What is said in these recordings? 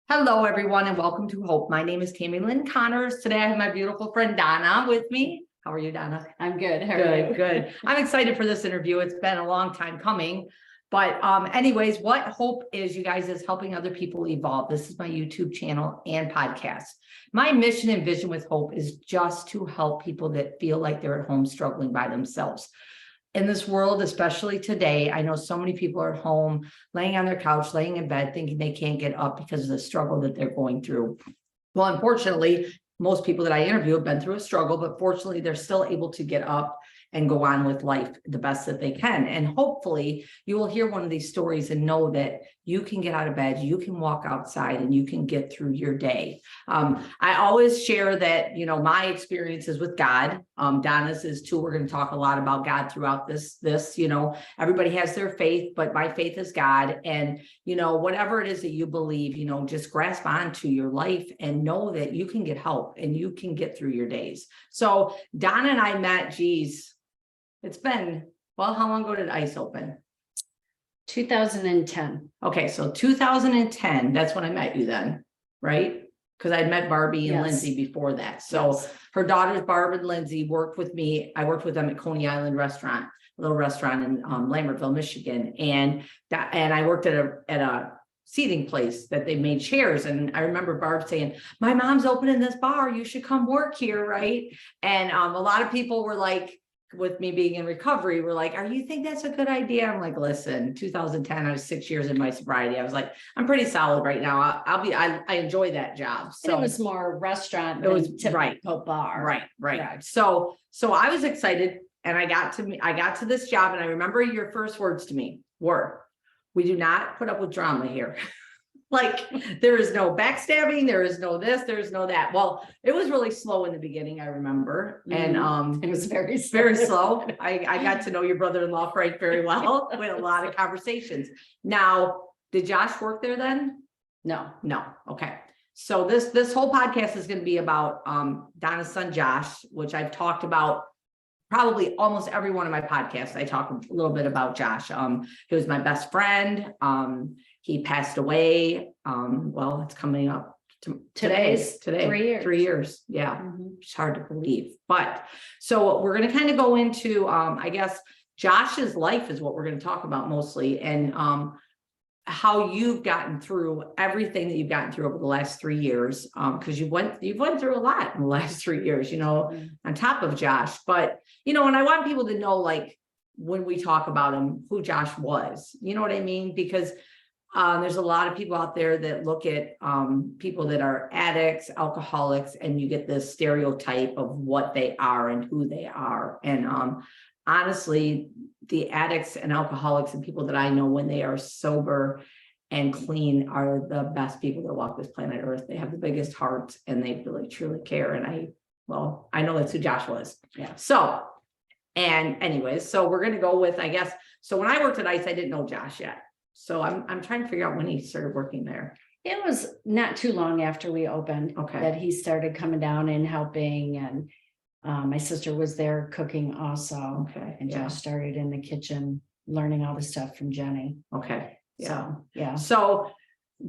Hello, everyone, and welcome to Hope. My name is Tammy Lynn Connors. Today, I have my beautiful friend Donna with me. How are you, Donna? I'm good. How are you? Good. I'm excited for this interview. It's been a long time coming. But anyways, what Hope is, you guys, is helping other people evolve. This is my YouTube channel and podcast. My mission and vision with Hope is just to help people that feel like they're at home struggling by themselves. In this world, especially today, I know so many people are at home, laying on their couch, laying in bed, thinking they can't get up because of the struggle that they're going through. Well, unfortunately, most people that I interview have been through a struggle, but fortunately, they're still able to get up and go on with life the best that they can. And hopefully you will hear one of these stories and know that you can get out of bed, you can walk outside, and you can get through your day. I always share that, my experiences with God, Donna's is too. We're going to talk a lot about God throughout this, everybody has their faith, but my faith is God. And, whatever it is that you believe, just grasp onto your life and know that you can get help and you can get through your days. So Donna and I met, it's been, well, how long ago did ICE open? 2010. Okay, so 2010, that's when I met you then, right? Because I'd met Barbie and Lindsay before that. So her daughters, Barb and Lindsay, worked with me. I worked with them at Coney Island Restaurant, a little restaurant in Lambertville, Michigan. And I worked at a seating place that they made chairs. And I remember Barb saying, my mom's opening this bar, you should come work here, right? And a lot of people were like, with me being in recovery, we're like, you think that's a good idea? I'm like, listen, 2010, I was 6 years in my sobriety. I was like, I'm pretty solid right now. I enjoy that job. So and it was more restaurant than typical bar. Right. So I was excited and I got to this job. And I remember your first words to me were, we do not put up with drama here. Like there is no backstabbing, there is no this, there's no that. Well, it was really slow in the beginning, I remember. And it was very slow. I got to know your brother-in-law Frank very well. We had a lot of conversations. Now, did Josh work there then? No. Okay. So this whole podcast is going to be about Donna's son Josh, which I've talked about probably almost every one of my podcasts. I talk a little bit about Josh. He was my best friend. He passed away. Well, it's coming up today. 3 years. Yeah. It's hard to believe. But so we're going to kind of go into, I guess, Josh's life is what we're going to talk about mostly. And how you've gotten through everything that you've gotten through over the last 3 years. Because you've went through a lot in the last 3 years, on top of Josh. But, and I want people to know, like, when we talk about him, who Josh was, you know what I mean? Because there's a lot of people out there that look at people that are addicts, alcoholics, and you get this stereotype of what they are and who they are. And honestly, the addicts and alcoholics and people that I know when they are sober and clean are the best people that walk this planet Earth. They have the biggest hearts and they really truly care. And I know that's who Josh was. Yeah. So, and anyways, so we're going to go with, I guess, so when I worked at ICE, I didn't know Josh yet. So I'm trying to figure out when he started working there. It was not too long after we opened that he started coming down and helping. And my sister was there cooking also. Okay. And Josh started in the kitchen learning all the stuff from Jenny. Okay. Yeah. So, yeah. So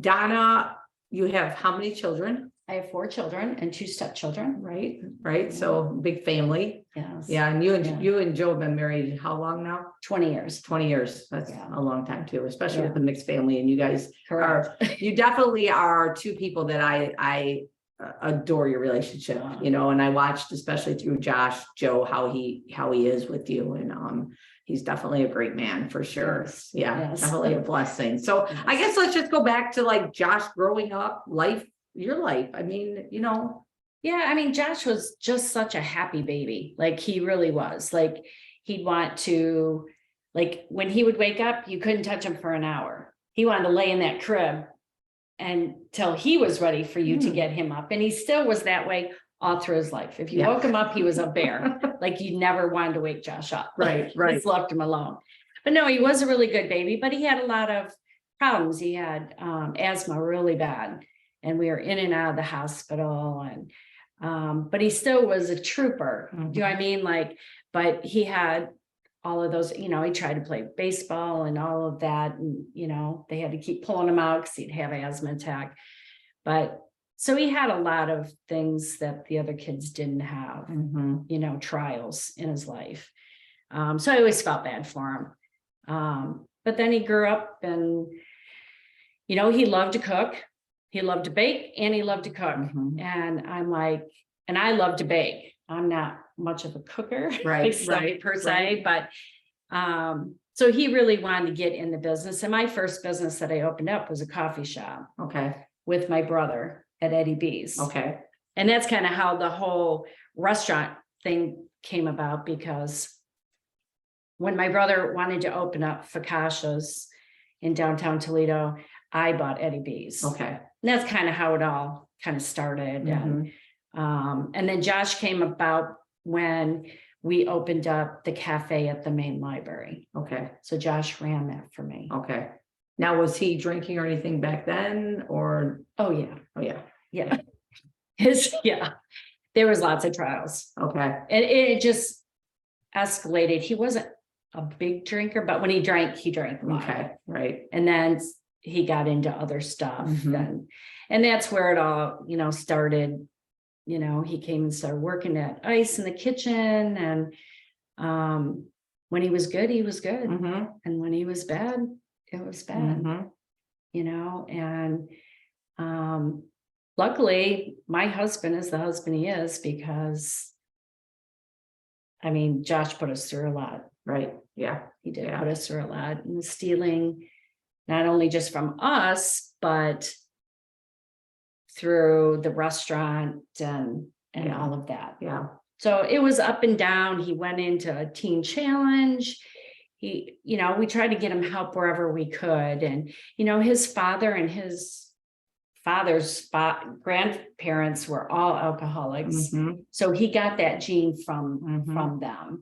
Donna, you have how many children? I have 4 children and 2 stepchildren. Right. So big family. Yes. Yeah. And you and Joe have been married how long now? 20 years. 20 years. That's a long time too, especially with the mixed family. And you guys you definitely are 2 people that I adore your relationship, and I watched, especially through Joe, how he is with you. And he's definitely a great man for sure. Yes. Yeah. Yes. Definitely a blessing. So I guess let's just go back to like Josh growing up, your life. I mean, Yeah, I mean, Josh was just such a happy baby. Like he really was. Like he'd want to, like when he would wake up, you couldn't touch him for an hour. He wanted to lay in that crib until he was ready for you to get him up. And he still was that way all through his life. If you woke him up, he was a bear. Like you never wanted to wake Josh up. Right. Just left him alone. But no, he was a really good baby, but he had a lot of problems. He had asthma really bad. And we were in and out of the hospital, and but he still was a trooper. Do you know what I mean? Like, but he had all of those, he tried to play baseball and all of that. And, they had to keep pulling him out because he'd have an asthma attack. But so he had a lot of things that the other kids didn't have, you know, trials in his life. So I always felt bad for him. But then he grew up and, you know, he loved to cook, he loved to bake, and he loved to cook. And I'm like, and I love to bake. I'm not much of a cooker, per se, but so he really wanted to get in the business. And my first business that I opened up was a coffee shop. With my brother at Eddie B's. And that's kind of how the whole restaurant thing came about, because when my brother wanted to open up focaccias in downtown Toledo, I bought Eddie B's. And that's kind of how it all kind of started. And then Josh came about when we opened up the cafe at the main library. So Josh ran that for me. Now, was he drinking or anything back then, or? Oh yeah. Oh yeah. Yeah. There was lots of trials. And it just escalated. He wasn't a big drinker, but when he drank a lot. And then he got into other stuff. And that's where it all, you know, started. You know, he came and started working at Ice in the kitchen. And when he was good, he was good. And when he was bad, it was bad. You know, and luckily my husband is the husband he is, because I mean, Josh put us through a lot. He did put us through a lot, and stealing not only just from us, but through the restaurant and all of that. So it was up and down. He went into a teen challenge. He, you know, we tried to get him help wherever we could. And, you know, his father and his father's grandparents were all alcoholics. So he got that gene from them.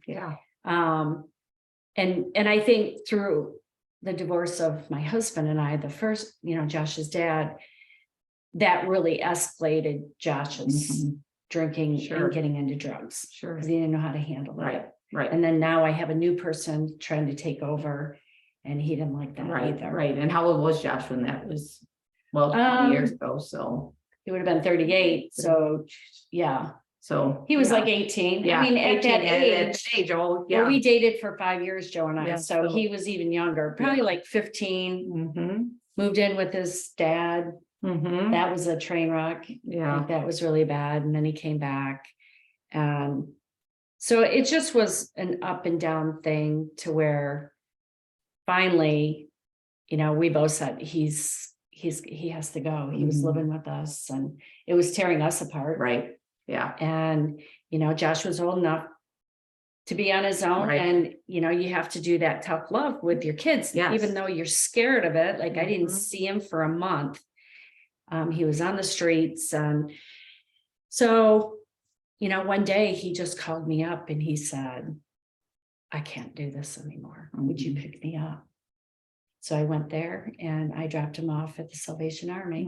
And I think through the divorce of my husband and I, the first, you know, Josh's dad, that really escalated Josh's drinking and getting into drugs. Because he didn't know how to handle it. And then now I have a new person trying to take over, and he didn't like that either. And how old was Josh when that was? Well, 20 years ago, so he would have been 38. So so he was like 18. I mean, at that age, well, we dated for 5 years, Joe and I. So he was even younger, probably like 15. Moved in with his dad. That was a train wreck. That was really bad. And then he came back. And so it just was an up and down thing, to where finally, you know, we both said he has to go. He was living with us, and it was tearing us apart. And, you know, Josh was old enough to be on his own. And, you know, you have to do that tough love with your kids, even though you're scared of it. Like I didn't see him for a month. He was on the streets. And so, you know, one day he just called me up and he said, I can't do this anymore. Would you pick me up? So I went there and I dropped him off at the Salvation Army.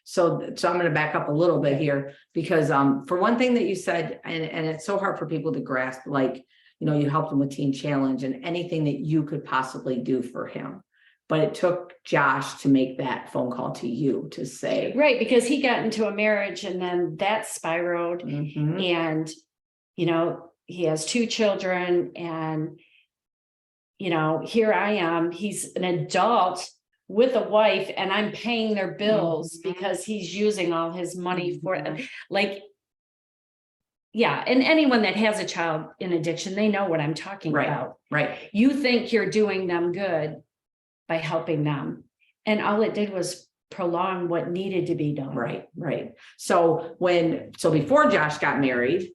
So I'm going to back up a little bit here, because for one thing that you said, and it's so hard for people to grasp, like, you know, you helped him with Teen Challenge and anything that you could possibly do for him. But it took Josh to make that phone call to you to say. Because he got into a marriage and then that spiraled. And, you know, he has 2 children, and, you know, here I am, he's an adult with a wife, and I'm paying their bills because he's using all his money for like, and anyone that has a child in addiction, they know what I'm talking about. You think you're doing them good by helping them, and all it did was prolong what needed to be done. So before Josh got married,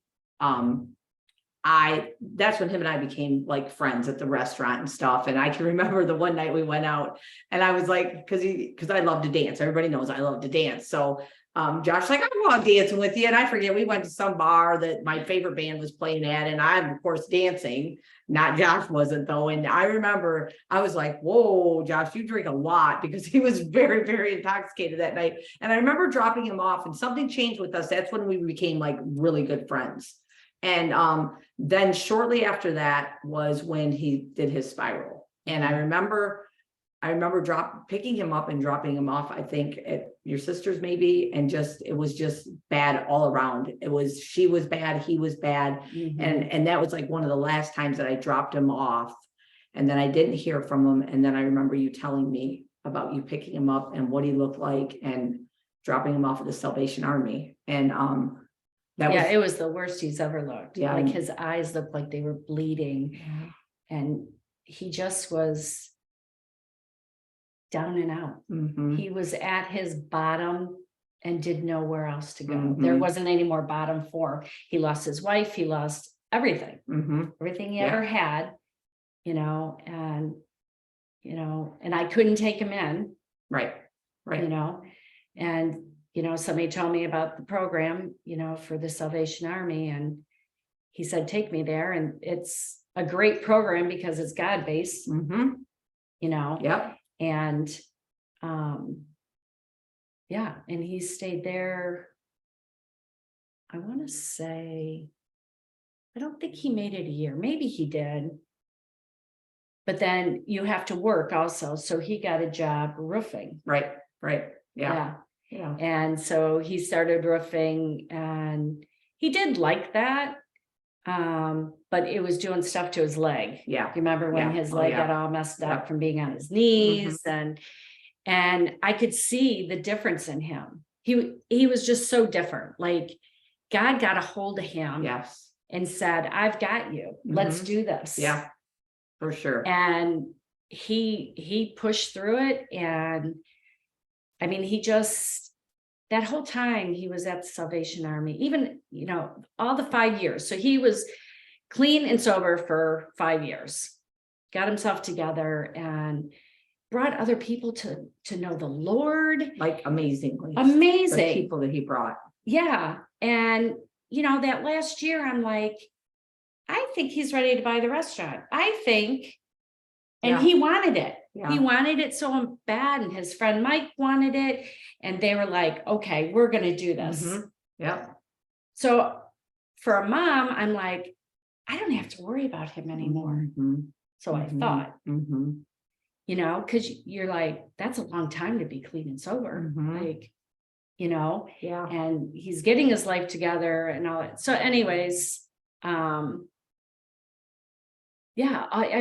that's when him and I became like friends at the restaurant and stuff. And I can remember the one night we went out, and I was like, because I love to dance. Everybody knows I love to dance. So Josh like, I'm going dancing with you. And I forget, we went to some bar that my favorite band was playing at, and I'm of course dancing. Not Josh wasn't though. And I remember I was like, whoa, Josh, you drink a lot, because he was very, very intoxicated that night. And I remember dropping him off, and something changed with us. That's when we became like really good friends. And then shortly after that was when he did his spiral. And I remember I remember picking him up and dropping him off, I think at your sister's maybe, and it was just bad all around. She was bad, he was bad. Mhm. And that was like one of the last times that I dropped him off. And then I didn't hear from him. And then I remember you telling me about you picking him up and what he looked like and dropping him off at the Salvation Army. And It was the worst he's ever looked. Yeah. Like his eyes looked like they were bleeding, and he just was down and out. Mhm. He was at his bottom and did nowhere else to go. Mhm. There wasn't any more bottom for. He lost his wife, he lost everything, Mhm. everything he Yeah. ever had, and I couldn't take him in, Right. Right. and somebody told me about the program, for the Salvation Army, and he said, take me there. And it's a great program because it's God-based, Mhm. Yep. and and he stayed there. I want to say, I don't think he made it a year. Maybe he did. But then you have to work also. So he got a job roofing. Right. Right. Yeah. Yeah. And so he started roofing, and he did like that. But it was doing stuff to his leg. Yeah. You remember when Yeah. his Oh, leg yeah. got all messed up Yep. from being on his knees, and I could see the difference in him. He was just so different. Like God got a hold of him, Yes. and said, I've got you. Let's Mhm. do this. Yeah. For sure. And he pushed through it. And I mean, that whole time he was at the Salvation Army, even, all the 5 years. So he was clean and sober for 5 years, got himself together, and brought other people to know the Lord. Like amazingly. Amazing. The people that he brought. Yeah. And, that last year, I'm like, I think he's ready to buy the restaurant. I think. And Yeah. he wanted it. Yeah. He wanted it so bad. And his friend Mike wanted it. And they were like, okay, we're going to do this. Mhm. Yep. So for a mom, I'm like, I don't have to worry about him anymore. Mhm. So I Mhm. thought, Mhm. because you're like, that's a long time to be clean and sober. Mhm. Like, Yeah. and he's getting his life together and all that. So anyways, I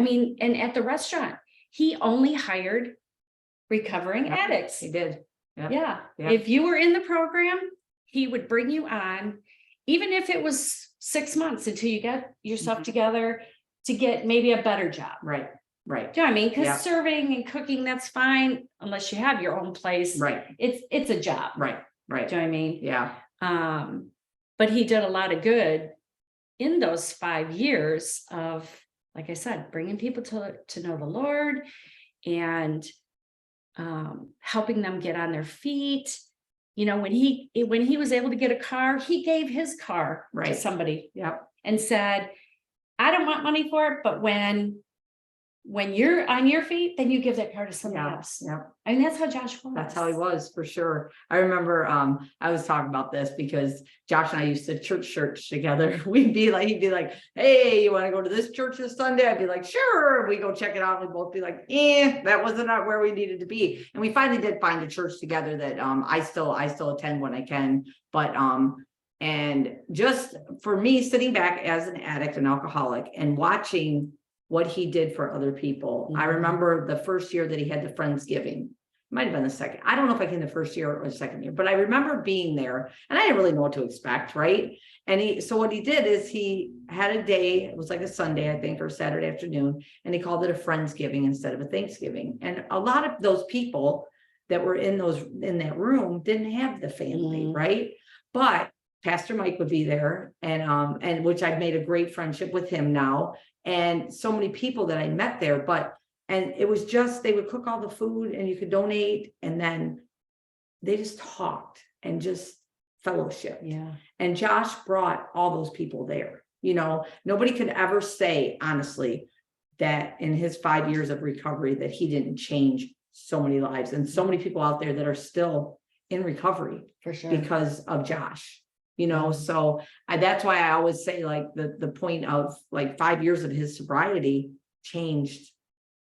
mean, and at the restaurant, he only hired recovering Yep. addicts. He did. Yep. Yeah. Yep. If you were in the program, he would bring you on, even if it was 6 months until you got yourself Mhm. together to get maybe a better job. Right. Right. Do you know what I mean? Because Yep. serving and cooking, that's fine, unless you have your own place. Right. It's a job. Right. Right. Do you know what I mean? Yeah. But he did a lot of good in those 5 years of, like I said, bringing people to know the Lord, and helping them get on their feet. When he was able to get a car, he gave his car to Right. somebody. Yep. And said, I don't want money for it, but when you're on your feet, then you give that car to somebody else. Yep. I mean, that's how Josh was. That's how he was, for sure. I remember I was talking about this because Josh and I used to church together. He'd be like, hey, you want to go to this church this Sunday? I'd be like, sure. We go check it out. We'd both be like, that wasn't where we needed to be. And we finally did find a church together that I still attend when I can. But and just for me, sitting back as an addict and alcoholic and watching what he did for other people. I remember the first year that he had the Friendsgiving. Might have been the second. I don't know if I came the first year or the second year, but I remember being there and I didn't really know what to expect, right? And so what he did is he had a day, it was like a Sunday, I think, or Saturday afternoon, and he called it a Friendsgiving instead of a Thanksgiving. And a lot of those people that were in that room didn't have the family, right? But Pastor Mike would be there, and which I've made a great friendship with him now, and so many people that I met there. And it was just, they would cook all the food and you could donate, and then they just talked and just fellowship. Yeah. And Josh brought all those people there. Nobody could ever say honestly that in his 5 years of recovery that he didn't change so many lives, and so many people out there that are still in recovery For sure. because of Josh. So that's why I always say, like, the point of like 5 years of his sobriety changed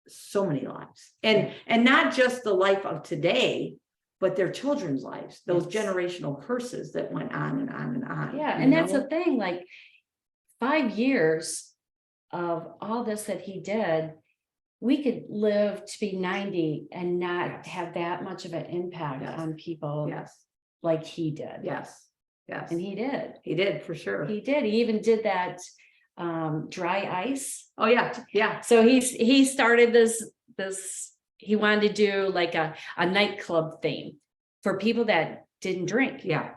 so many lives, and not just the life of today, but their children's lives, those Yes. generational curses that went on and on and on. Yeah, you and that's know? the thing, like 5 years of all this that he did, we could live to be 90 and not Yes. have that much of an impact Yes. on people Yes, like he did. yes, yes. And he did. He did for sure. He did. He even did that dry ice. Oh, yeah, yeah. So he started this he wanted to do like a nightclub theme for people that didn't drink. Yeah,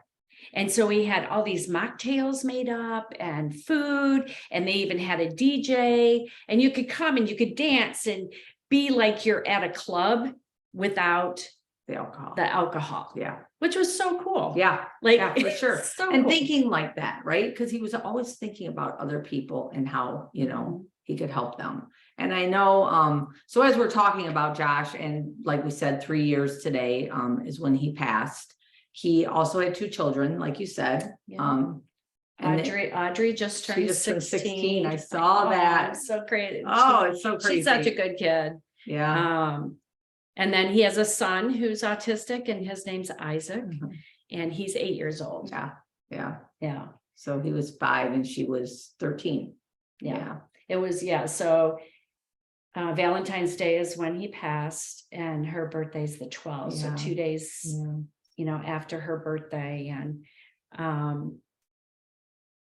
And so we had all these mocktails made up and food, and they even had a DJ, and you could come and you could dance and be like you're at a club without the alcohol. the alcohol, Yeah, which was so cool. yeah, Like yeah, for sure. so And cool. thinking like that, right? Because he was always thinking about other people and how, he could help them. And I know, so as we're talking about Josh, and like we said, 3 years today, is when he passed. He also had 2 children, like you said. Yeah. And they- Audrey just she turned just turned 16. I saw that. I'm so crazy. Oh, it's so crazy. She's such a good kid. Yeah. And then he has a son who's autistic, and his name's Isaac, Mhm. and he's 8 years old. Yeah, yeah. Yeah. So he was 5 and she was 13. Yeah. It was, so Valentine's Day is when he passed, and her birthday's the 12th. Yeah. So 2 days, Yeah. after her birthday. And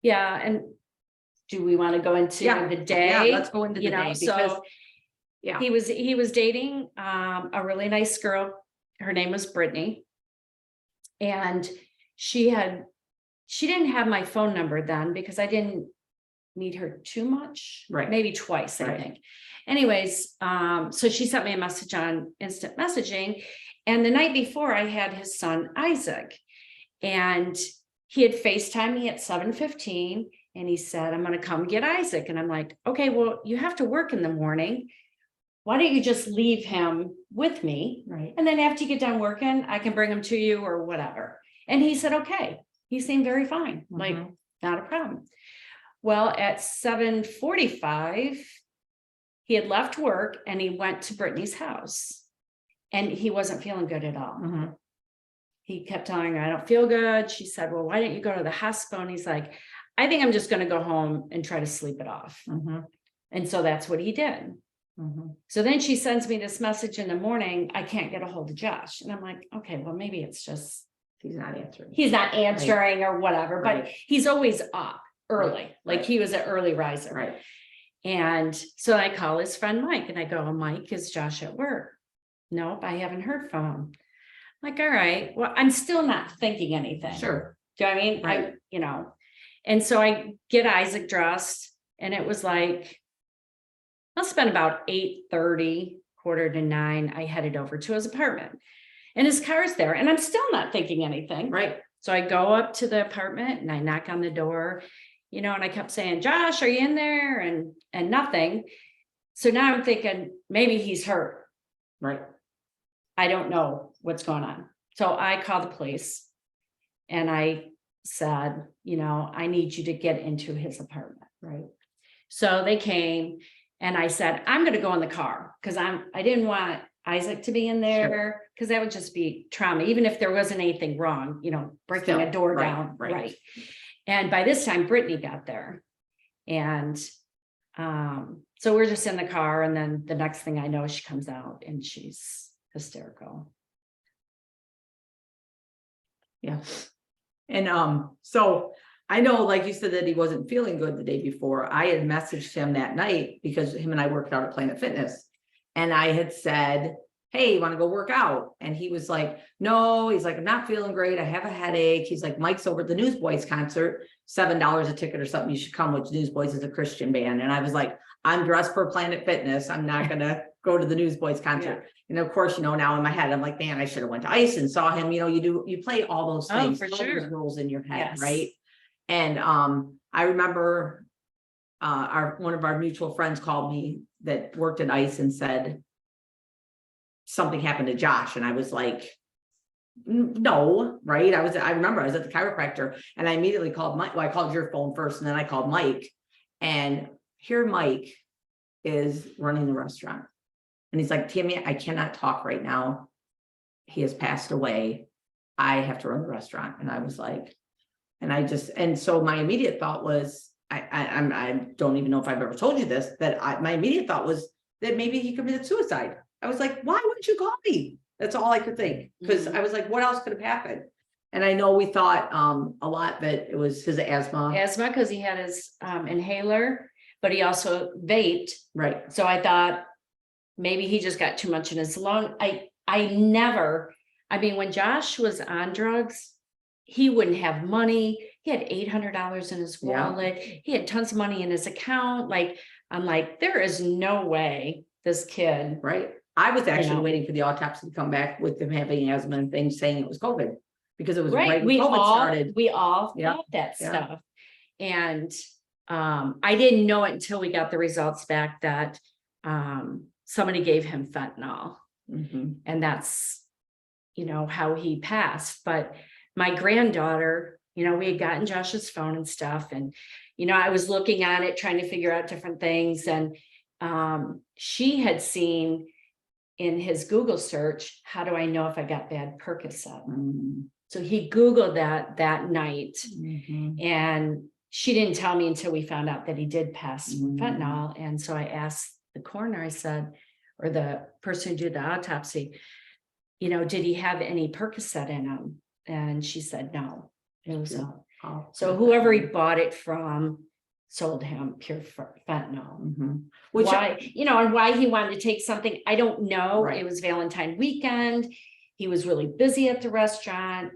and do we want to go into the day? Yeah, let's go into the day because yeah. he was dating a really nice girl. Her name was Brittany. And she didn't have my phone number then because I didn't meet her too much. Right. Maybe twice, I Right. think. Anyways, so she sent me a message on instant messaging. And the night before, I had his son, Isaac. And he had FaceTimed me at 7:15. And he said, I'm going to come get Isaac. And I'm like, okay, well, you have to work in the morning. Why don't you just leave him with me? Right. And then after you get done working, I can bring him to you or whatever. And he said, okay. He seemed very fine. Like, not a problem. Well, at 7:45, he had left work and he went to Brittany's house, and he wasn't feeling good at all. Mhm. He kept telling her, I don't feel good. She said, well, why don't you go to the hospital? And he's like, I think I'm just going to go home and try to sleep it off. Mhm. And so that's what he did. Mhm. So then she sends me this message in the morning, I can't get a hold of Josh. And I'm like, okay, well, maybe it's just He's not answering. he's not answering or whatever, but Right. he's always up early. Right. Like Right. he was an early riser. Right. And so I call his friend Mike and I go, oh, Mike, is Josh at work? Nope, I haven't heard from him. Like, all right, well, I'm still not thinking anything. Sure. Do you know what I mean? Right. And so I get Isaac dressed, and it was like, must have been about 8:30, 8:45. I headed over to his apartment, and his car's there, and I'm still not thinking anything. Right. So I go up to the apartment and I knock on the door, and I kept saying, Josh, are you in there? And nothing. So now I'm thinking maybe he's hurt. Right. I don't know what's going on. So I called the police and I said, I need you to get into his apartment. Right. So they came and I said, I'm going to go in the car because I didn't want Isaac to be in there because that would just be trauma, even if there wasn't anything wrong, breaking a door down. Right. And by this time, Brittany got there. And so we're just in the car. And then the next thing I know, she comes out and she's hysterical. Yeah. And so I know, like you said, that he wasn't feeling good the day before. I had messaged him that night because him and I worked out at Planet Fitness. And I had said, hey, you want to go work out? And he was like, no, he's like, I'm not feeling great. I have a headache. He's like, Mike's over at the Newsboys concert, $7 a ticket or something. You should come, which Newsboys is a Christian band. And I was like, I'm dressed for Planet Fitness. I'm not going to go to the Newsboys concert. And of course, now in my head, I'm like, man, I should have went to ice and saw him. You play all those things, for all sure. those roles in your head. Yes. Right. And I remember one of our mutual friends called me that worked at ICE and said something happened to Josh. And I was like, no, right. I remember I was at the chiropractor and I immediately called Mike. Well, I called your phone first and then I called Mike, and here Mike is running the restaurant. And he's like, Tammy, I cannot talk right now. He has passed away. I have to run the restaurant. And I was like, and so my immediate thought was, I don't even know if I've ever told you this, my immediate thought was that maybe he committed suicide. I was like, why wouldn't you call me? That's all I could think. Because I was like, what else could have happened? And I know we thought a lot that it was his asthma. Asthma, because he had his inhaler, but he also vaped. Right. So I thought maybe he just got too much in his lung. When Josh was on drugs, he wouldn't have money. He had $800 in his wallet. Yeah. He had tons of money in his account. I'm like, there is no way this kid. Right. I was actually waiting for the autopsy to come back with him having asthma and things saying it was COVID, because it was right when COVID started. We all thought that stuff. And I didn't know it until we got the results back that somebody gave him fentanyl. And that's, how he passed. But my granddaughter, we had gotten Josh's phone and stuff. And, I was looking at it, trying to figure out different things. And she had seen in his Google search, how do I know if I got bad percoset? So he Googled that night. And she didn't tell me until we found out that he did pass from fentanyl. And so I asked the coroner, I said, or the person who did the autopsy, did he have any percoset in him? And she said, no, it was not. So whoever he bought it from sold him pure fentanyl. Which and why he wanted to take something, I don't know. Right. It was Valentine weekend. He was really busy at the restaurant.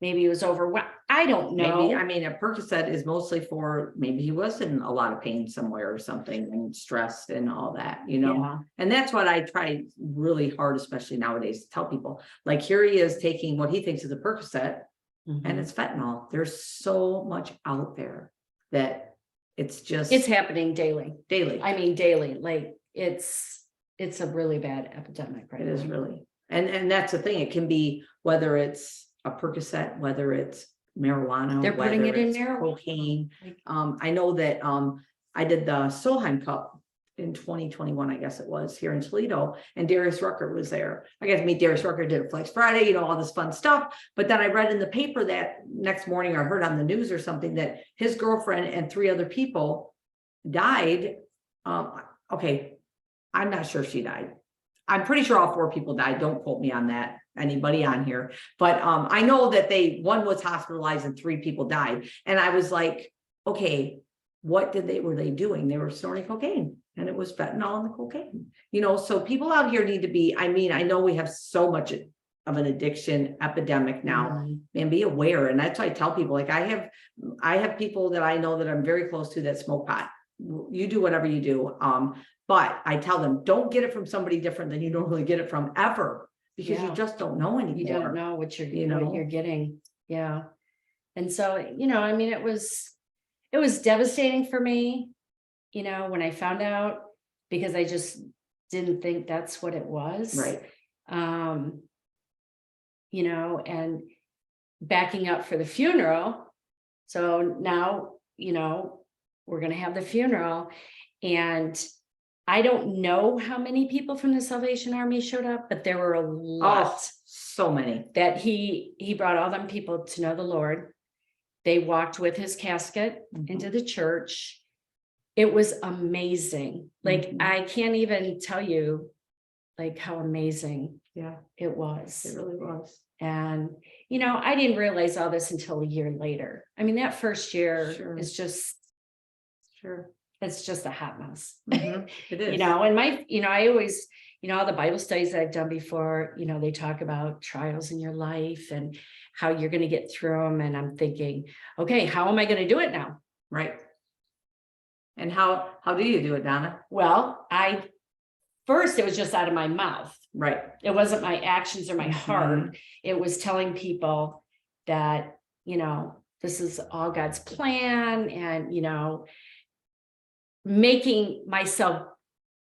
Maybe he was overwhelmed. I don't know. Maybe, a Percocet is mostly for, maybe he was in a lot of pain somewhere or something and stressed and all that, And that's what I try really hard, especially nowadays, to tell people. Like, here he is taking what he thinks is a Percocet and it's fentanyl. There's so much out there that it's happening daily. Daily. Daily. Like, it's a really bad epidemic right now. It is really. And that's the thing. It can be, whether it's a Percocet, whether it's marijuana, they're putting it in marijuana, cocaine. I know that I did the Solheim Cup in 2021, I guess it was, here in Toledo, and Darius Rucker was there. I got to meet Darius Rucker, did a Flex Friday, all this fun stuff. But then I read in the paper that next morning, or heard on the news or something, that his girlfriend and 3 other people died. Okay, I'm not sure she died. I'm pretty sure all 4 people died. Don't quote me on that, anybody on here. But I know that one was hospitalized and 3 people died. And I was like, okay, what were they doing? They were snorting cocaine, and it was fentanyl in the cocaine. So people out here need to be, I know we have so much of an addiction epidemic now, and be aware. And that's why I tell people, like, I have people that I know that I'm very close to that smoke pot. You do whatever you do. But I tell them, don't get it from somebody different than you normally get it from, ever, because you just don't know anymore. You don't know what you're getting. Yeah. And so, it was devastating for me, when I found out, because I just didn't think that's what it was. Right. And backing up for the funeral. So now, we're going to have the funeral, and I don't know how many people from the Salvation Army showed up, but there were a lot. So many. That he brought all them people to know the Lord. They walked with his casket into the church. It was amazing. Like, I can't even tell you, like, how amazing it was. It really was. And, I didn't realize all this until a year later. That first year is just, it's just a hot mess. It is. And I always, all the Bible studies that I've done before, they talk about trials in your life and how you're going to get through them. And I'm thinking, okay, how am I going to do it now? Right. And how do you do it, Donna? Well, first it was just out of my mouth. Right. It wasn't my actions or my heart. It was telling people that, this is all God's plan, and, making myself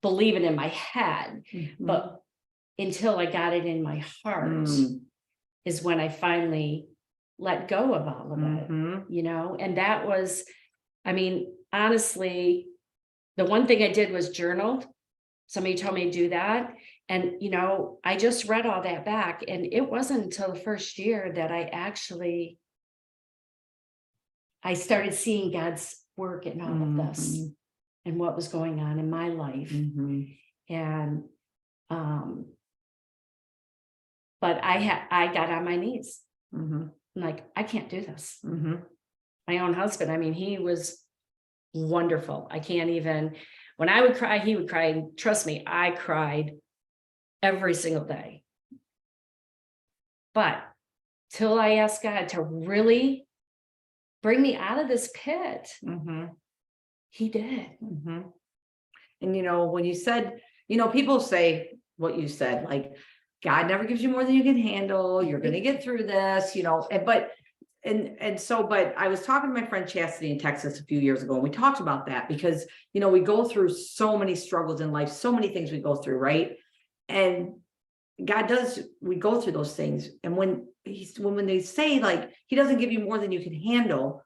believe it in my head. But until I got it in my heart is when I finally let go of all of it, and that was, honestly, the one thing I did was journal. Somebody told me to do that. And, I just read all that back, and it wasn't until the first year that I started seeing God's work in all of this and what was going on in my life. And, but I got on my knees. I'm like, I can't do this. My own husband, I mean, he was wonderful. I can't even, when I would cry, he would cry. And trust me, I cried every single day. But till I asked God to really bring me out of this pit, he did. And, when you said, people say what you said, like, God never gives you more than you can handle. You're going to get through this, but I was talking to my friend Chastity in Texas a few years ago, and we talked about that because, we go through so many struggles in life, so many things we go through, right? And we go through those things. And when they say, like, he doesn't give you more than you can handle,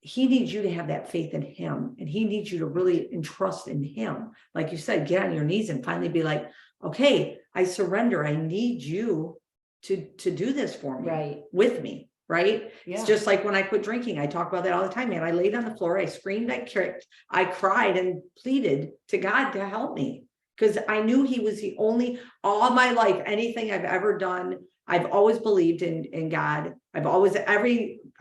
he needs you to have that faith in him. And he needs you to really entrust in him. Like you said, get on your knees and finally be like, okay, I surrender. I need you to do this for me, Right. with me. Right. Yeah. It's just like when I quit drinking, I talk about that all the time, man. I laid on the floor, I screamed, I kicked, I cried and pleaded to God to help me. Because I knew he was the only, all my life, anything I've ever done, I've always believed in God. I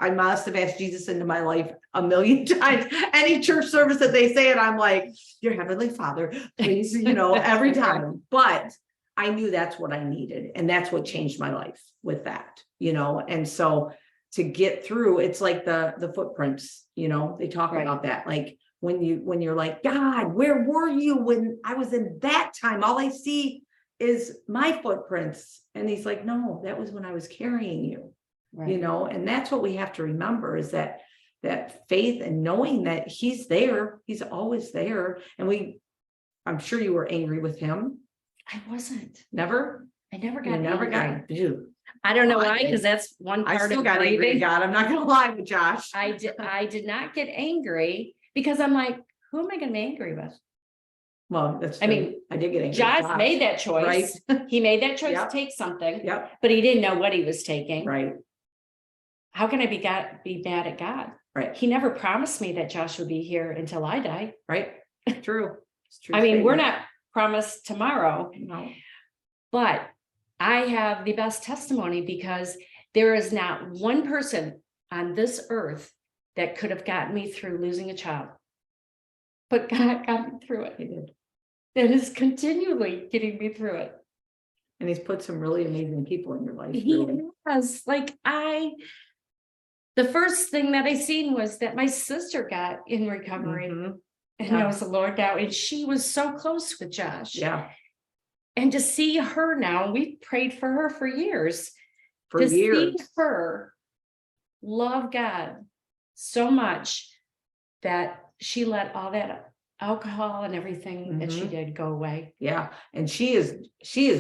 must have asked Jesus into my life a million times. Any church service that they say it, I'm like, your heavenly Father, please, every time. But I knew that's what I needed. And that's what changed my life with that, and so to get through, it's like the footprints, they talk about that. Like when you're like, God, where were you when I was in that time? All I see is my footprints. And he's like, no, that was when I was carrying you, Right. And that's what we have to remember is that faith and knowing that he's there, he's always there. And I'm sure you were angry with him. I wasn't. Never? I never You got never angry. got, dude. I don't know I why, did. because that's one I part still of got angry at grieving. God. I'm not gonna lie with Josh. I did not get angry because I'm like, who am I going to be angry with? Well, that's true. I mean, I did get angry. Josh made that choice. Right. He made that choice Yep. to take something, Yep. but he didn't know what he was taking. Right. How can I be mad at God? Right. He never promised me that Josh would be here until I die. Right. True. It's true. I mean, we're not promised tomorrow, No. but I have the best testimony because there is not one person on this earth that could have gotten me through losing a child. But God got me through it. He did. And is continually getting me through it. And he's put some really amazing people in your life. He Really. has. Like the first thing that I seen was that my sister got in recovery and knows the Lord now. And she was so close with Josh. Yeah. And to see her now, we prayed for her for years. See her love God so much that she let all that alcohol and everything that she did go away. Yeah. And she is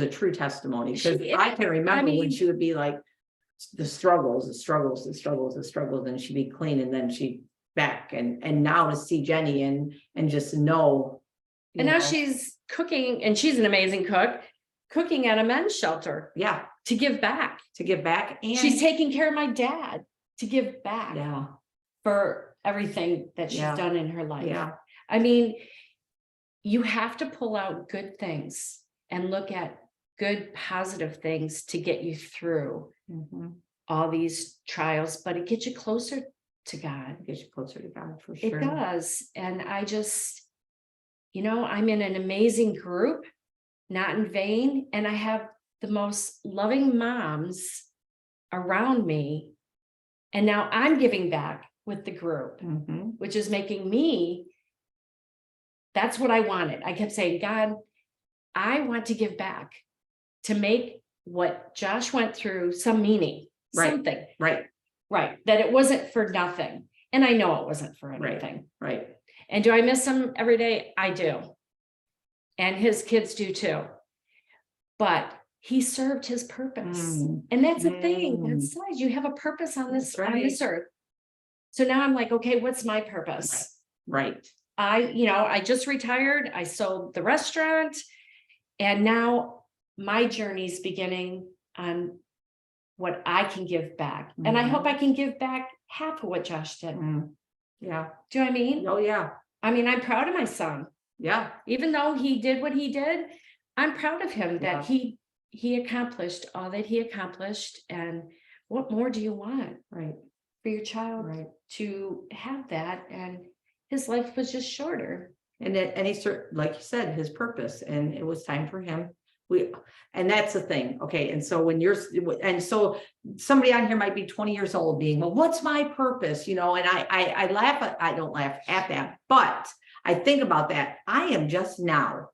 a true testimony because I can remember when she would be like the struggles, and she'd be clean and then she'd back and now to see Jenny and just know. And now she's cooking and she's an amazing cook, cooking at a men's shelter. Yeah. To give back. And she's taking care of my dad to give back. Yeah. For everything that she's done in her life. Yeah. I mean, you have to pull out good things and look at good, positive things to get you through all these trials, but it gets you closer to God. It gets you closer to God for sure. It does. And I just, I'm in an amazing group, not in vain. And I have the most loving moms around me. And now I'm giving back with the group, which is making me, that's what I wanted. I kept saying, God, I want to give back to make what Josh went through some meaning, something. Right. That it wasn't for nothing. And I know it wasn't for anything. Right. And do I miss him every day? I do. And his kids do too. But he served his purpose. And that's the thing. That's size. You have a purpose on this earth. So now I'm like, okay, what's my purpose? Right. I just retired. I sold the restaurant and now my journey's beginning on what I can give back. And I hope I can give back half of what Josh did. Yeah. Do you know what I mean? Oh, yeah. I mean, I'm proud of my son. Yeah. Even though he did what he did, I'm proud of him that he accomplished all that he accomplished. And what more do you want? Right. For your child to have that? And his life was just shorter. And he like you said, his purpose, and it was time for him. And that's the thing. Okay. And so so somebody on here might be 20 years old being, well, what's my purpose? You know, and I laugh, I don't laugh at that, but I think about that. I am just now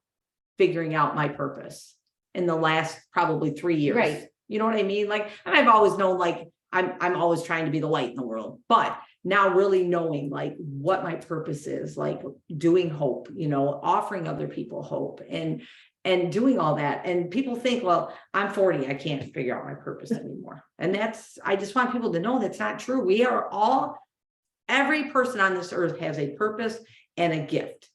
figuring out my purpose in the last probably 3 years. Right. You know what I mean? Like, and I've always known, like, I'm always trying to be the light in the world, but now really knowing like what my purpose is, like doing hope, you know, offering other people hope and doing all that. And people think, well, I'm 40, I can't figure out my purpose anymore. And I just want people to know that's not true. We are all, every person on this earth has a purpose and a gift,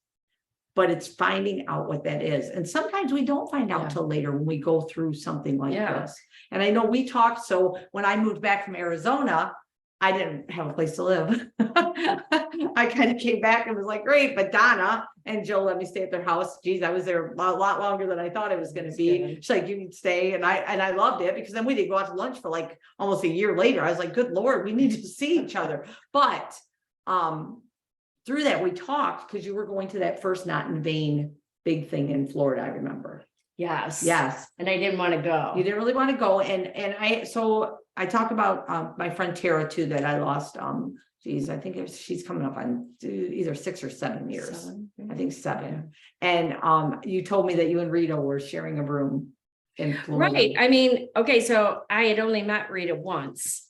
but it's finding out what that is. And sometimes we don't find out till later when we go through something like this. And I know we talked, so when I moved back from Arizona, I didn't have a place to live. I kind of came back and was like, great, but Donna and Jill let me stay at their house. Geez, I was there a lot longer than I thought it was going to be. She's like, you need to stay. And I loved it, because then we didn't go out to lunch for like almost a year later. I was like, good Lord, we need to see each other. But through that, we talked, because you were going to that first Not in Vain big thing in Florida, I remember. Yes. And I didn't want to go. You didn't really want to go. And so I talk about my friend Tara too, that I lost. Geez, I think she's coming up on either 6 or 7 years. I think 7. And you told me that you and Rita were sharing a room in Florida. Right. I mean, okay, so I had only met Rita once.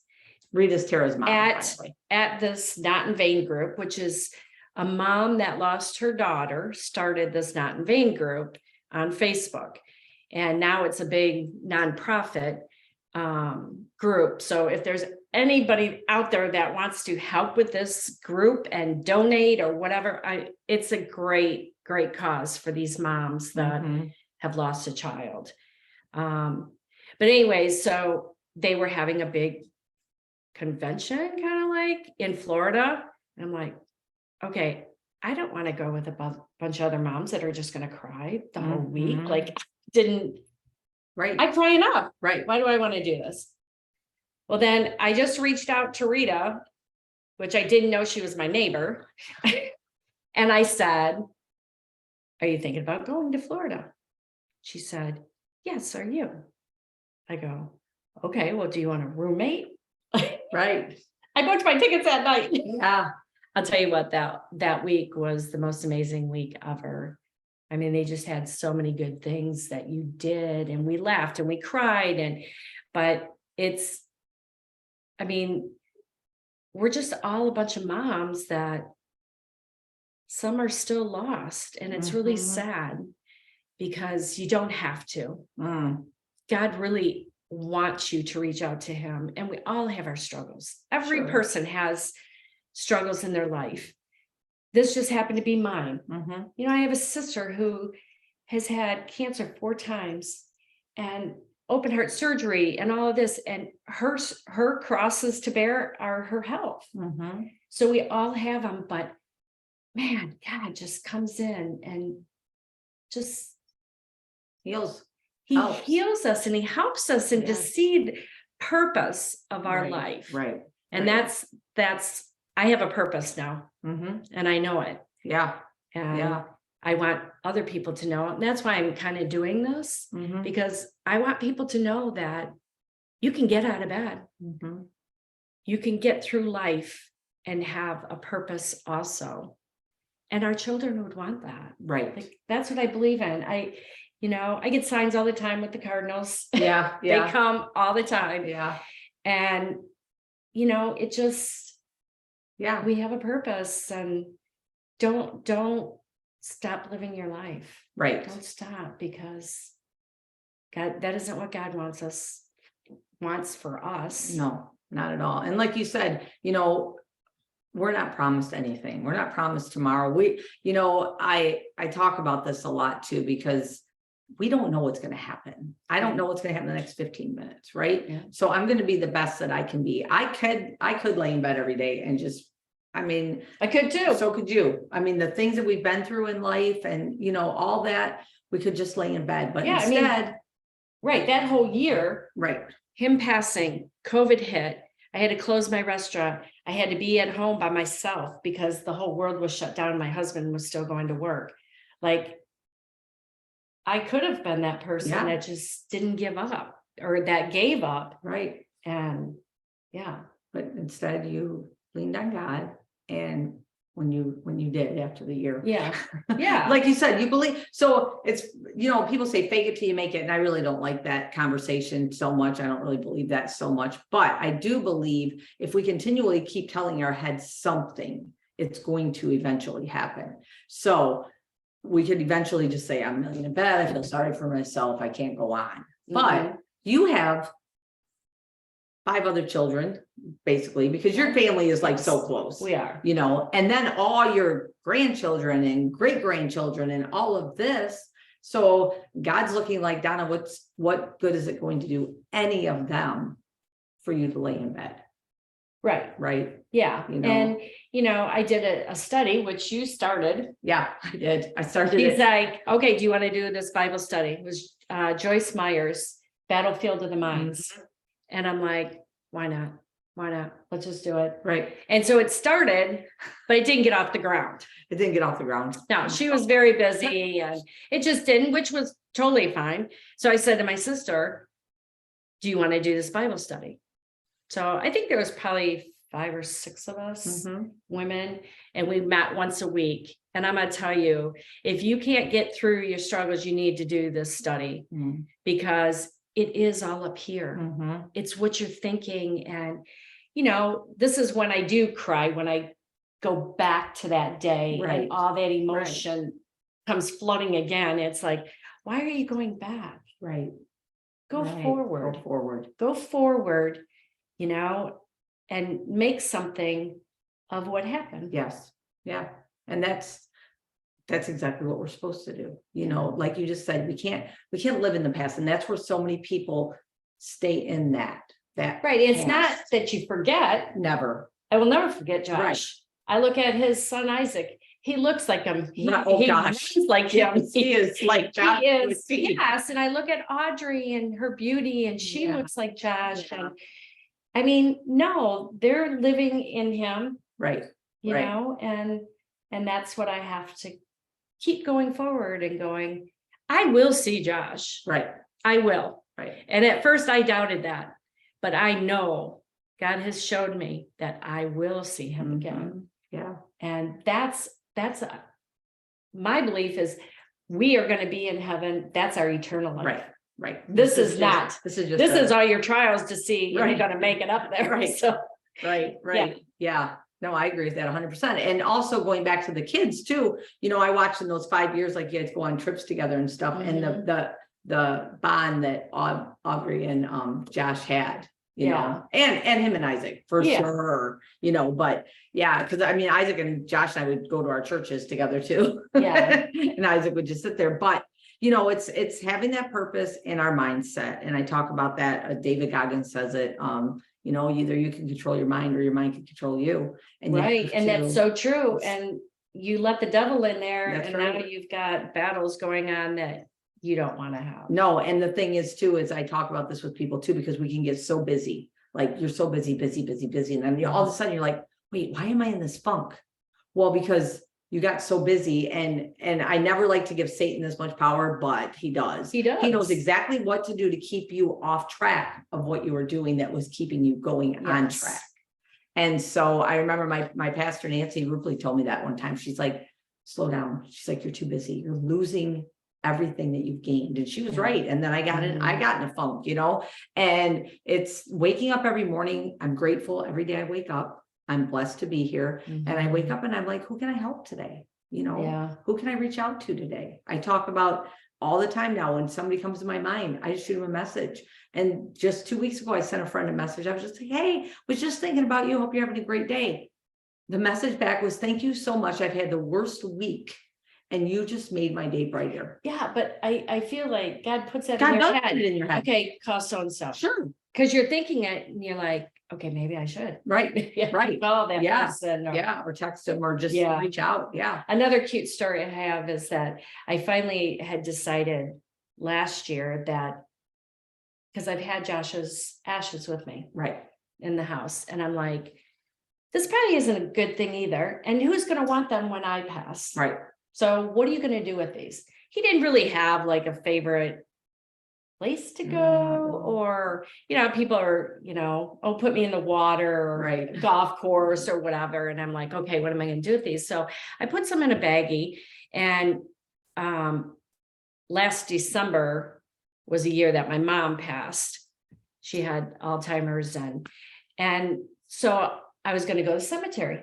Rita's Tara's mom. At this Not in Vain group, which is a mom that lost her daughter, started this Not in Vain group on Facebook. And now it's a big nonprofit group. So if there's anybody out there that wants to help with this group and donate or whatever, it's a great cause for these moms that have lost a child. But anyways, so they were having a big convention kind of like in Florida. And I'm like, okay, I don't want to go with a bunch of other moms that are just going to cry the whole week. Like, I cry enough. Right. Why do I want to do this? Well, then I just reached out to Rita, which I didn't know she was my neighbor. And I said, are you thinking about going to Florida? She said, yes, are you? I go, okay, well, do you want a roommate? Right. I booked my tickets that night. Yeah. I'll tell you what, that week was the most amazing week ever. I mean, they just had so many good things that you did, and we laughed and we cried, but we're just all a bunch of moms that some are still lost, and it's really sad, because you don't have to. God really wants you to reach out to him, and we all have our struggles. Every person has struggles in their life. This just happened to be mine. You know, I have a sister who has had cancer 4 times and open heart surgery and all of this, and her crosses to bear are her health. So we all have them, but man, God just comes in and just heals. He heals us, and he helps us and to see the purpose of our life. Right. And that's I have a purpose now, and I know it. And I want other people to know it. And that's why I'm kind of doing this, because I want people to know that you can get out of bed. You can get through life and have a purpose also. And our children would want that. Right. Like, that's what I believe in. I get signs all the time with the Cardinals. They come all the time. And, it just, we have a purpose, and don't stop living your life. Right. Don't stop, because God, that isn't what God wants for us. No, not at all. And like you said, we're not promised anything. We're not promised tomorrow. I talk about this a lot too, because we don't know what's going to happen. I don't know what's going to happen in the next 15 minutes. Right. Yeah. So I'm going to be the best that I can be. I could lay in bed every day and just, I mean, I could too. so could you. I mean, the things that we've been through in life and, all that, we could just lay in bed, but Yeah, instead, right. That whole year, right. him passing, COVID hit. I had to close my restaurant. I had to be at home by myself because the whole world was shut down. My husband was still going to work. Like, I could have been that person Yeah. that just didn't give up or that gave up. Right. And yeah. But instead you leaned on God, and when you did after the year. Yeah. Yeah. Like you said, you believe. So it's, people say fake it till you make it. And I really don't like that conversation so much. I don't really believe that so much, but I do believe if we continually keep telling our heads something, it's going to eventually happen. So we could eventually just say, I'm laying in bed. I feel sorry for myself. I can't go on. But you have 5 other children, basically, because your family is like so close. We are. And then all your grandchildren and great grandchildren and all of this. So God's looking like, Donna, what good is it going to do any of them for you to lay in bed? Right. Right. Yeah. And, I did a study, which you started. Yeah, I did. I started He's it. like, okay, do you want to do this Bible study? It was Joyce Meyer's Battlefield of the Minds. Mhm. And I'm like, why not? Why not? Let's just do it. Right. And so it started, but it didn't get off the ground. It didn't get off the ground. No, she was very busy and it just didn't, which was totally fine. So I said to my sister, do you want to do this Bible study? So I think there was probably 5 or 6 of us, women, and we met once a week. And I'm going to tell you, if you can't get through your struggles, you need to do this study because it is all up here. It's what you're thinking. And, this is when I do cry, when I go back to that day and all that emotion comes flooding again. It's like, why are you going back? Right. Go forward. Go forward. And make something of what happened. Yes. Yeah. And that's exactly what we're supposed to do. Like you just said, we can't live in the past. And that's where so many people stay in that. Right. It's not that you forget. Never. I will never forget Josh. Right. I look at his son, Isaac. He looks like him. He gosh. runs like him. He is like Josh. He is. Yes. And I look at Audrey and her beauty and she looks like Josh. Yeah. And I mean, no, they're living in him. Right. You know, and that's what I have to keep going forward and going, I will see Josh. Right. I will. Right. And at first I doubted that, but I know God has showed me that I will see him again. Yeah. And my belief is we are going to be in heaven. That's our eternal life. Right. This is all your trials to see you're going to make it up there. Right. So, right. Yeah. No, I agree with that 100%. And also going back to the kids too, I watched in those 5 years, like you guys go on trips together and stuff. And the bond that Audrey and Josh had, know, and him and Isaac for sure, but yeah, because I mean, Isaac and Josh and I would go to our churches together too. Yeah. And Isaac would just sit there. But it's having that purpose in our mindset. And I talk about that. David Goggins says it, either you can control your mind or your mind can control you. And and that's so true. And you let the devil in there and now you've got battles going on that you don't want to have. No. And the thing is too, is I talk about this with people too, because we can get so busy, like you're so busy. And then all of a sudden you're like, wait, why am I in this funk? Well, because you got so busy and I never like to give Satan this much power, but he does. He knows exactly what to do to keep you off track of what you were doing that was keeping you going on track. And so I remember my pastor, Nancy Rupley, told me that one time. She's like, slow down. She's like, you're too busy. You're losing everything that you've gained. And she was right. And then I got in a funk, and it's waking up every morning. I'm grateful every day I wake up. I'm blessed to be here. And I wake up and I'm like, who can I help today? Who can I reach out to today? I talk about all the time now. When somebody comes to my mind, I just shoot them a message. And just 2 weeks ago, I sent a friend a message. I was just like, hey, was just thinking about you. Hope you're having a great day. The message back was, thank you so much. I've had the worst week. and you just made my day brighter. Yeah, but I feel like God puts that God in your does head. put it in your head. Okay, call so and so. Sure. Because you're thinking it and you're like, okay, maybe I should. Right. Yeah, Right. call that Yeah. person. Or- Yeah. Or text them or just Yeah. reach out. Yeah. Another cute story I have is that I finally had decided last year that, because I've had Josh's ashes with me Right. in the house, and I'm like, this probably isn't a good thing either. And who's going to want them when I pass? Right. So what are you going to do with these? He didn't really have like a favorite place to go, or, you know, people are, you know, oh, put me in the water or Right. golf course or whatever. And I'm like, okay, what am I going to do with these? So I put some in a baggie, and last December was a year that my mom passed. She had Alzheimer's, and so I was going to go to the cemetery,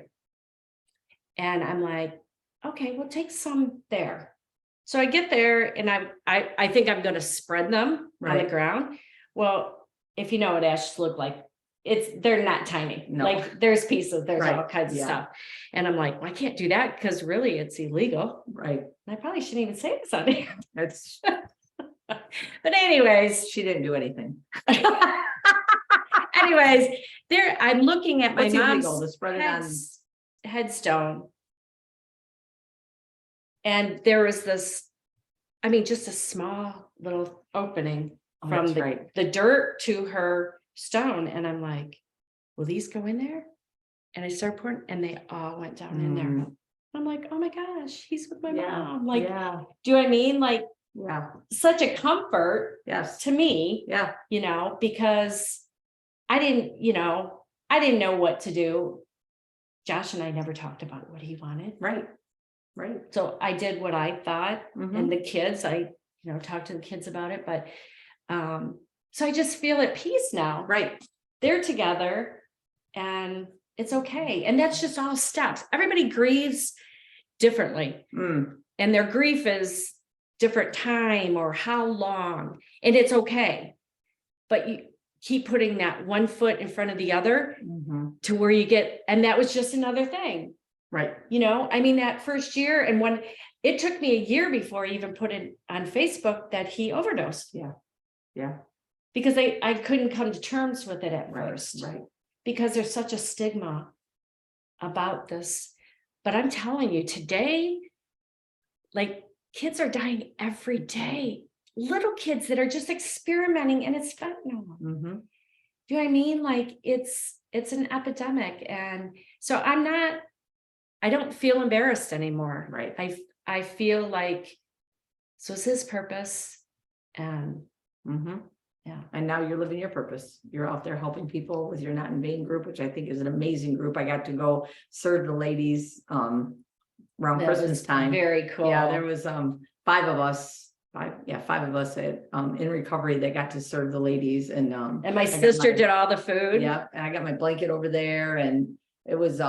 and I'm like, okay, we'll take some there. So I get there, and I think I'm going to spread them on the ground. Well, if you know what ashes look like, they're not tiny. No. Like there's pieces, there's Right. all kinds Yeah. of stuff. And I'm like, well, I can't do that because really it's illegal. Right. And I probably shouldn't even say this on here. That's, But anyways, she didn't do anything. anyways, there I'm looking at my What's illegal to mom's spread it on? headstone. And there was this, I mean, just a small little opening from that's right. the dirt to her stone. And I'm like, will these go in there? And I started pouring, and they all went down in there. I'm like, oh my gosh, he's with my mom. Like, do I mean like, such a comfort Yes. to me, Yeah. you know, because I didn't know what to do. Josh and I never talked about what he wanted. Right. Right. So I did what I thought, Mhm. and the kids, I, talked to the kids about it, but, so I just feel at peace now. Right. They're together and it's okay. And that's just all steps. Everybody grieves differently, and their grief is different time or how long, and it's okay. But you keep putting that one foot in front of the other to where you get, and that was just another thing. Right. I mean, that first year, and when it took me a year before I even put it on Facebook that he overdosed. Yeah. Yeah. Because I couldn't come to terms with it at first. Right. Because there's such a stigma about this. But I'm telling you, today, like, kids are dying every day. Little kids that are just experimenting, and it's fentanyl. Do you know what I mean? Like, it's an epidemic. And so I don't feel embarrassed anymore. Right. I feel like this was his purpose. And yeah. And now you're living your purpose. You're out there helping people with your Not in Vain group, which I think is an amazing group. I got to go serve the ladies around Christmas time. Very cool. Yeah, there was 5 of us. 5 of us in recovery that got to serve the ladies, and my sister did all the food. Yeah, and I got my blanket over there, and it was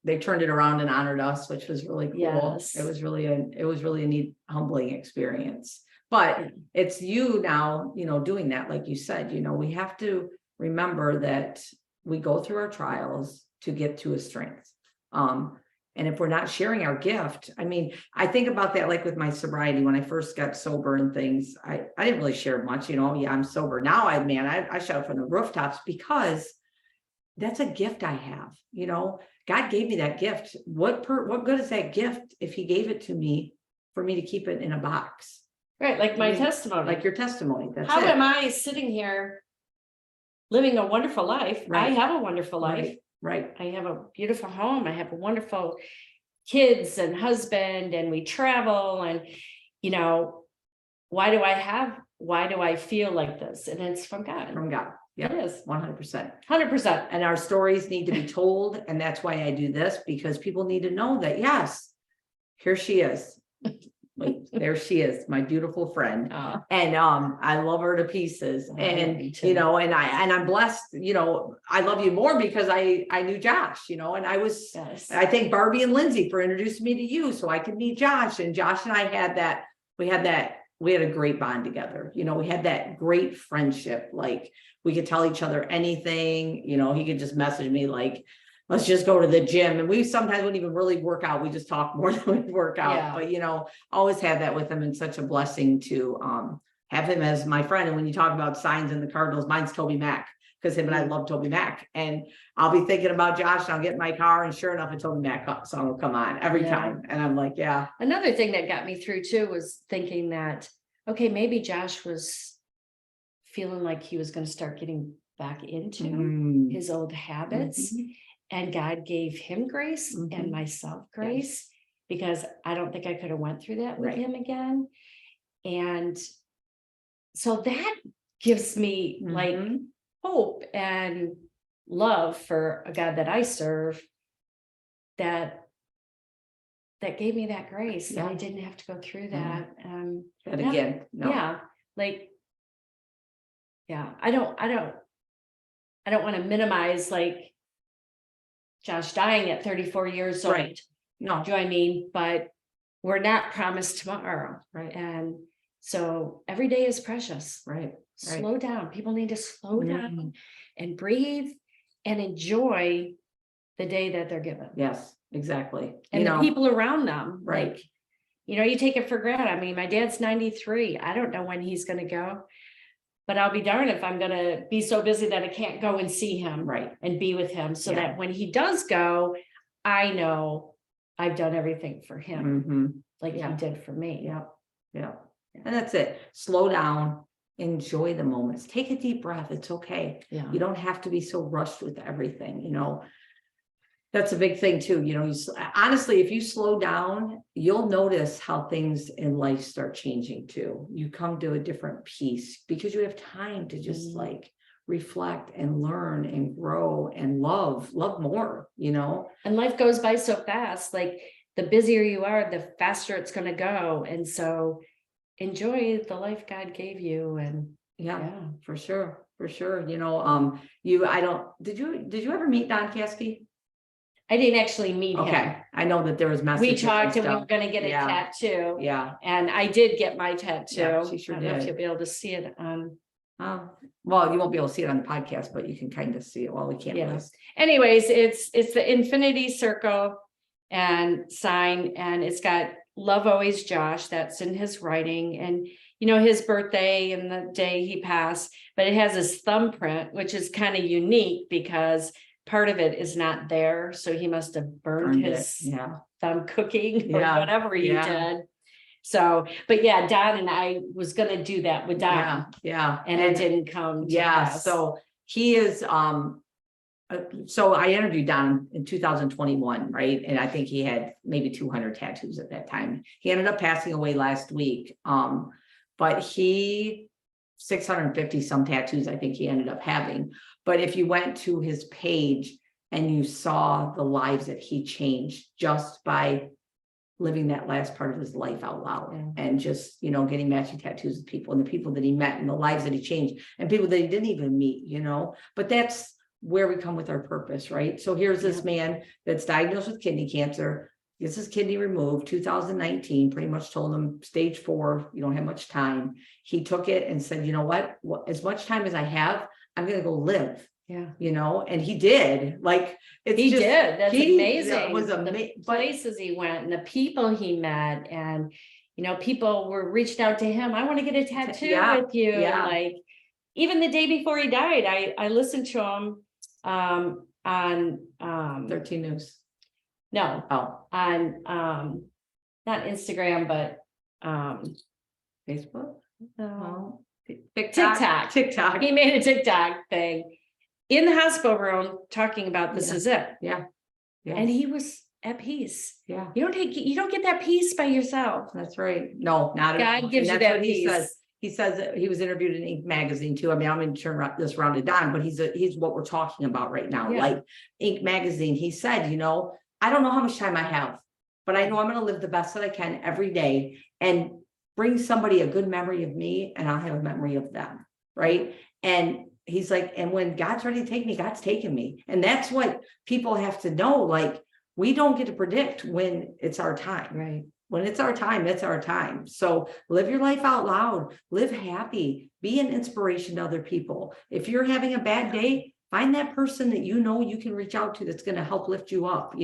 they turned it around and honored us, which was really cool. Yes. It was really a neat, humbling experience. But it's you now, doing that, like you said, we have to remember that we go through our trials to get to a strength. And if we're not sharing our gift, I mean, I think about that, like with my sobriety, when I first got sober and things, I didn't really share much, I'm sober. Now I shout from the rooftops, because that's a gift I have, God gave me that gift. What good is that gift if he gave it to me for me to keep it in a box? Right, like my testimony. Like your testimony. That's How it. am I sitting here living a wonderful life? Right. I have a wonderful life. Right. I have a beautiful home. I have a wonderful kids and husband, and we travel, and why do I feel like this? And it's from God. From God. Yeah, it is 100%. 100%. And our stories need to be told. And that's why I do this, because people need to know that, yes, here she is. Wait, there she is, my beautiful friend. And I love her to pieces. And and I'm blessed, I love you more because I knew Josh, and I thank Barbie and Lindsay for introducing me to you so I could meet Josh. And Josh and I had we had a great bond together. We had that great friendship. Like, we could tell each other anything, he could just message me like, let's just go to the gym. And we sometimes wouldn't even really work out. We just talk more than we work out. Yeah. But, you know, always had that with him, and such a blessing to have him as my friend. And when you talk about signs in the Cardinals, mine's Toby Mac, because him and I love Toby Mac. And I'll be thinking about Josh, and I'll get in my car, and sure enough, a Toby Mac song will come on every time. And I'm like, yeah. Another thing that got me through too was thinking that, okay, maybe Josh was feeling like he was going to start getting back into his old habits, and God gave him grace and myself grace, because I don't think I could have went through that with him again. And so that gives me like hope and love for a God that I serve, that gave me that grace, that I didn't have to go through that. And again, I don't want to minimize like Josh dying at 34 years old. Right. No. Do you know what I mean? But we're not promised tomorrow. Right. And so every day is precious. Right. Slow down. People need to slow down and breathe and enjoy the day that they're given. Yes, exactly. And the people around them. Right. Like, you know, you take it for granted. I mean, my dad's 93. I don't know when he's going to go, but I'll be darned if I'm going to be so busy that I can't go and see him and be with him, so that when he does go, I know I've done everything for him, like he did for me. Yeah. And that's it. Slow down, enjoy the moments, take a deep breath. It's okay. You don't have to be so rushed with everything, you know. That's a big thing too. You know, honestly, if you slow down, you'll notice how things in life start changing too. You come to a different peace because you have time to just like reflect and learn and grow and love more, you know. And life goes by so fast. Like the busier you are, the faster it's going to go. And so enjoy the life God gave you. And for sure. You know, did you ever meet Don Caskey? I didn't actually meet him. Okay. I know that there was messages. We talked and we were going to get a tattoo. Yeah. And I did get my tattoo. Yeah, she sure I don't know did. if you'll be able to see it on. Well, you won't be able to see it on the podcast, but you can kind of see it. Well, we can't. Yeah. Anyways, it's the infinity circle and sign, and it's got love always Josh. That's in his writing, and you know, his birthday and the day he passed, but it has his thumbprint, which is kind of unique because part of it is not there. So he must have burned his thumb cooking or whatever he did. So, but Don and I was going to do that with Don. And it didn't come to pass. So he is, so I interviewed Don in 2021, right? And I think he had maybe 200 tattoos at that time. He ended up passing away last week. But 650 some tattoos, I think he ended up having. But if you went to his page and you saw the lives that he changed just by living that last part of his life out loud and just, you know, getting matching tattoos with people and the people that he met and the lives that he changed and people that he didn't even meet, you know, but that's where we come with our purpose, right? So here's this man that's diagnosed with kidney cancer, gets his kidney removed, 2019, pretty much told him stage 4, you don't have much time. He took it and said, you know what, as much time as I have, I'm going to go live. You know, and he did. Like he did. That's amazing. It was the places he went and the people he met, and you know, people were reached out to him. I want to get a tattoo with you. Like even the day before he died, I listened to him on 13 News. No, on not Instagram, but Facebook. No. TikTok. He made a TikTok thing in the hospital room talking about this is it. And he was at peace. You don't get that peace by yourself. That's right. No, not at all. God gives you that peace. He says that he was interviewed in Inc. magazine too. I mean, I'm going to turn this around to Don, but he's what we're talking about right now. Like Inc. magazine, he said, you know, I don't know how much time I have, but I know I'm going to live the best that I can every day and bring somebody a good memory of me, and I'll have a memory of them. Right. And he's like, and when God's ready to take me, God's taking me. And that's what people have to know. Like, we don't get to predict when it's our time. Right. When it's our time, it's our time. So live your life out loud, live happy, be an inspiration to other people. If you're having a bad day, find that person that you know you can reach out to that's going to help lift you up.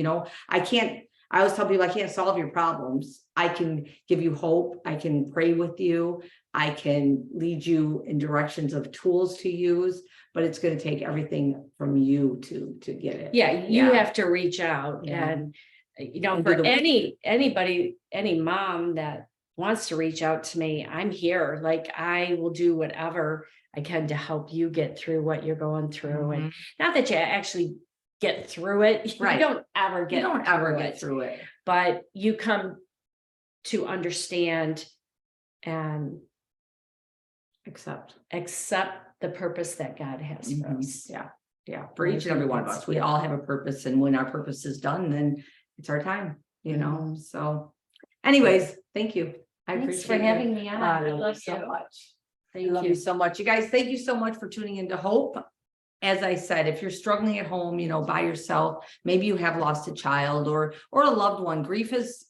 I always tell people I can't solve your problems. I can give you hope. I can pray with you. I can lead you in directions of tools to use, but it's going to take everything from you to get it. Yeah, you have to reach out Yeah. and, And for do the- anybody, any mom that wants to reach out to me, I'm here. Like, I will do whatever I can to help you get through what you're going through. And not that you actually get through it. Right. You don't ever You get don't ever through get it, through it. but you come to understand and Except. accept the purpose that God has for us. Yeah. Yeah. For each and every one of us, we all have a purpose. And when our purpose is done, then it's our time, So anyways, thank you. I Thanks appreciate for having me on. I love so you. much. Thank I love you. you so much. You guys, thank you so much for tuning into Hope. As I said, if you're struggling at home, by yourself, maybe you have lost a child or a loved one. Grief is,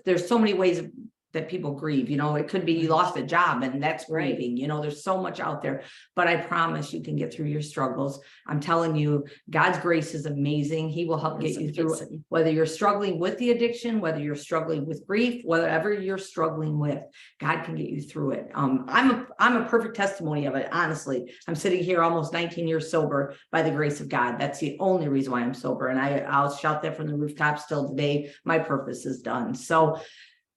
there's so many ways that people grieve. It could be you lost a job and that's Right. grieving. There's so much out there, but I promise you can get through your struggles. I'm telling you, God's grace is amazing. He will help get you through it. Whether you're struggling with the addiction, whether you're struggling with grief, whatever you're struggling with, God can get you through it. I'm a perfect testimony of it. Honestly, I'm sitting here almost 19 years sober by the grace of God. That's the only reason why I'm sober. And I'll shout that from the rooftops still today. My purpose is done. So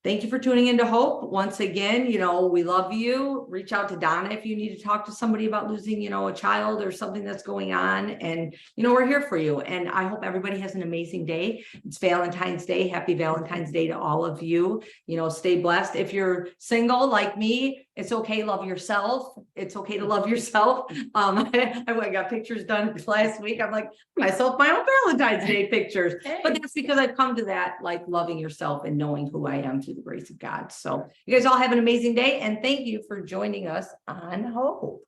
thank you for tuning into Hope. Once again, we love you. Reach out to Donna if you need to talk to somebody about losing, a child or something that's going on. And, we're here for you. And I hope everybody has an amazing day. It's Valentine's Day. Happy Valentine's Day to all of you. Stay blessed. If you're single like me, it's okay. Love yourself. It's okay to love yourself. I got pictures done last week. I'm like myself, my own Valentine's Day pictures, but that's because I've come to that, like loving yourself and knowing who I am through the grace of God. So you guys all have an amazing day and thank you for joining us on Hope.